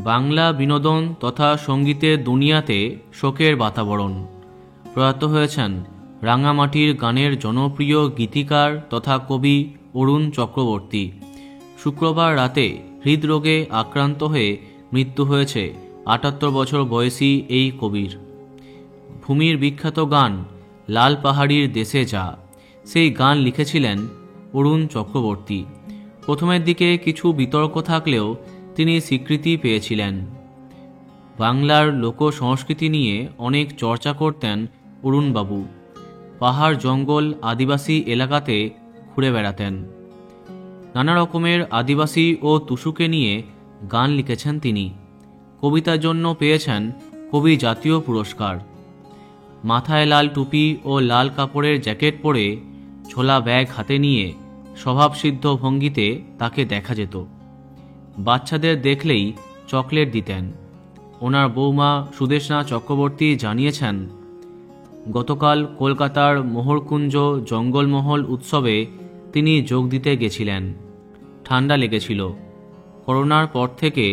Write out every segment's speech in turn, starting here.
বাংলা বিনোদন তথা সঙ্গীতের দুনিয়াতে শোকের বাতাবরণ। প্রয়াত হয়েছেন রাঙামাটির গানের জনপ্রিয় গীতিকার তথা কবি অরুণ চক্রবর্তী। শুক্রবার রাতে হৃদরোগে আক্রান্ত হয়ে মৃত্যু হয়েছে ৭৮ বছর বয়সী এই কবির। ভূমির বিখ্যাত গান লাল পাহাড়ির দেশে যা, সেই গান লিখেছিলেন অরুণ চক্রবর্তী। প্রথমের দিকে কিছু বিতর্ক থাকলেও তিনি স্বীকৃতি পেয়েছিলেন। বাংলার লোক সংস্কৃতি নিয়ে অনেক চর্চা করতেন অরুণবাবু। পাহাড় জঙ্গল আদিবাসী এলাকাতে ঘুরে বেড়াতেন। নানা রকমের আদিবাসী ও টুসুকে নিয়ে গান লিখেছেন তিনি। কবিতার জন্য পেয়েছেন কবি জাতীয় পুরস্কার। মাথায় লাল টুপি ও লাল কাপড়ের জ্যাকেট পরে ছোলা ব্যাগ হাতে নিয়ে স্বভাবসিদ্ধ ভঙ্গিতে তাকে দেখা যেত। বাচ্চাদের দেখলেই চকলেট দিতেন। ওনার বৌমা সুদেশনা চক্রবর্তী জানিয়েছেন, গতকাল কলকাতার মোহরকুঞ্জ জঙ্গলমহল উৎসবে তিনি যোগ দিতে গেছিলেন। ঠান্ডা লেগেছিল। করোনার পর থেকে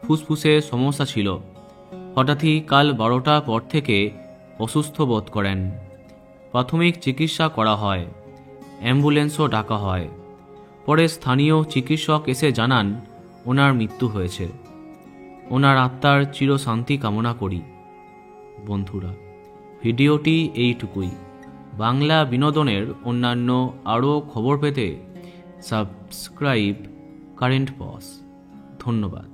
ফুসফুসে সমস্যা ছিল। হঠাৎই কাল 12টার পর থেকে অসুস্থ বোধ করেন। প্রাথমিক চিকিৎসা করা হয়, অ্যাম্বুলেন্সও ডাকা হয়। পরে স্থানীয় চিকিৎসক এসে জানান ওনার মৃত্যু হয়েছে। ওনার আত্মার চিরশান্তি কামনা করি। বন্ধুরা, ভিডিওটি এইটুকুই। বাংলা বিনোদনের অন্যান্য আরও খবর পেতে সাবস্ক্রাইব কারেন্ট পজ। ধন্যবাদ।